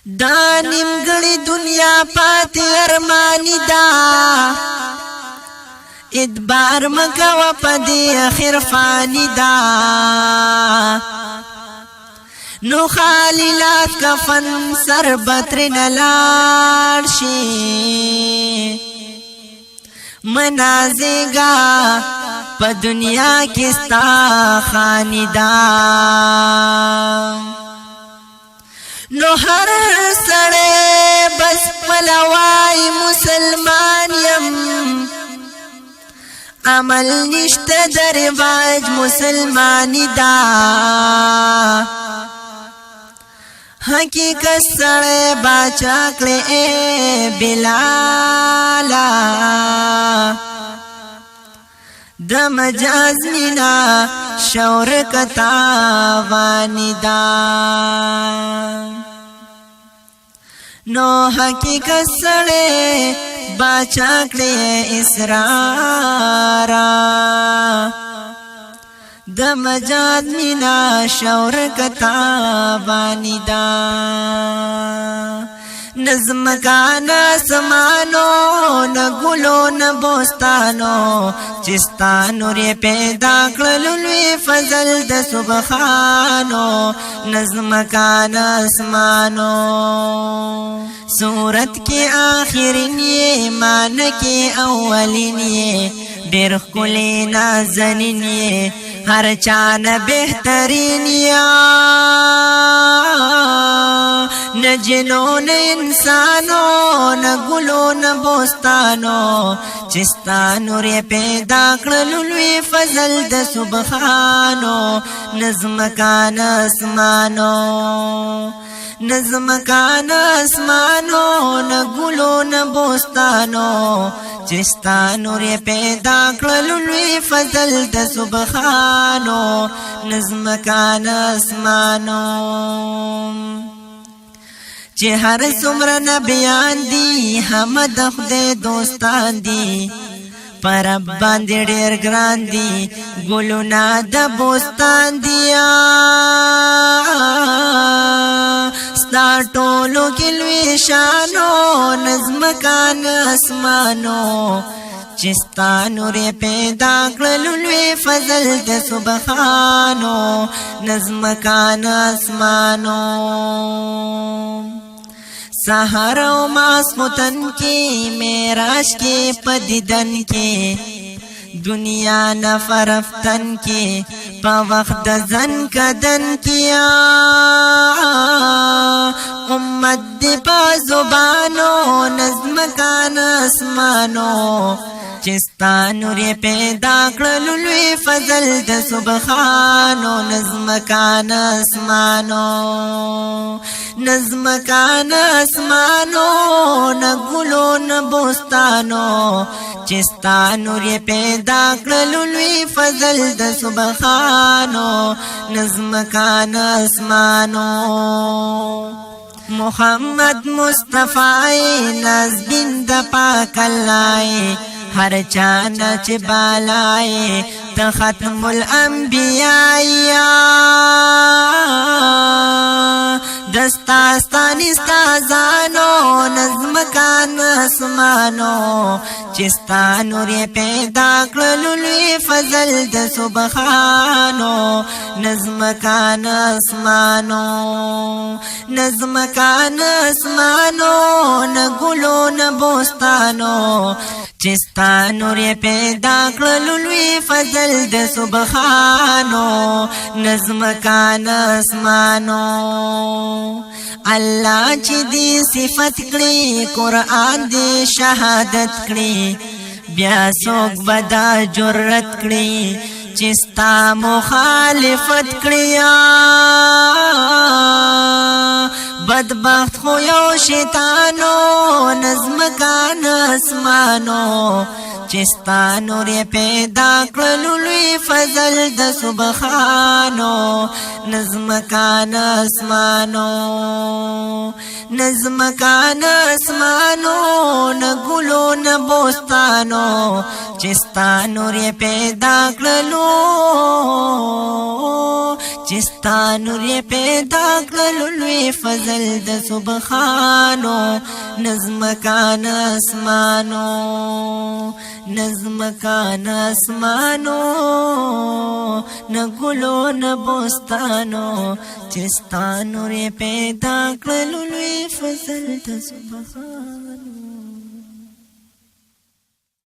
دا نیمګړی دنیا پاتې ارمانی دا ادبار مکوا پدی اخر فانی دا نو خالی لاس کفن سر بطرن لار شی منازیگا پا دنیا کستا خانی دا نو ہر سڑے بس پلوائی مسلمان یم عمل نشت در باج مسلمانی دا حقیقت سڑے باچا کلے اے بلالا د مجاز مینا شور کتا وانی دا نو حقیقت سڑے باچا کلے اسرارا د مجاز مینا شور کتا وانی دا نظم کانا سمانو نگلو نبوستانو چستانو ری پیدا کللوی فضل د سبحانو نظم کانا سمانو صورت کی آخرین یہ مان کی اولین یہ ډېر ښکلی نازنین یې هر چا نه بهترین یا نه جنو نه انسانو نه ګلو نه بوستانو چې ستا نور یې پیدا کړلو لوی فضل د سبحانو نظم کان اسمانو نظم کان اسمانو نه ګلو نه بوستانو چستا نور پیدا کړلو لوی فضل د سبحانو نظم کان اسمانو چې هر څومره نبیان دي هم د خدای دوستان دي پر باندې ډېر ګران دي ګلونه د بوستان دي ستا ټولو کې لوی شانو نظم کان اسمانو چې ستا نور پیدا کړلو لوی فضل د سبحانو نظم کان اسمانو سحر و ماسختن کی میراج کی پدیدن کی دنیا نفرفتن کی پا وقت زن کدن کیا امت دی پا زبانو نظم کان اسمانو چستا نور پیدا کړلو لوی فضل د سبحانو نظم کان اسمانو نظم کان اسمانو نه ګلو نه بوستانو چستا نور پیدا کړلو لوی فضل د سبحانو نظم کان اسمانو محمد مصطفی نازبین د پاک الله ہر چانا چھ بالائے تا ختم الانبیاء دستاستانی استازانو نظم کان اسمانو چستا نور پیدا کړلو لوی فضل د سبحانو نظم کان اسمانو نظم کان اسمانو نه ګلو نه بوستانو چستا نور پیدا کړلو لوی فضل د سبحانو نظم کان اسمانو الله چې دې صفت کړي قرآن دې شهادت کړي بیا څوک بدا جرأت کړي چې ستا مخالفت کړي بدبخت خو یو شیطانو نظم کان اسمانو چستا نور پیدا کړلو لوی فضل د سبحانو نظم کان اسمانو نظم کان اسمانو نه ګلو نه بوستانو چستا نور پیدا کړلو چستا نور یې پیدا کړل لوی فضل د سبحانو نظم کان اسمانو نظم کان اسمانو نه ګلو نه بوستانو چستا نور یې پیدا کړل لوی فضل د سبحانو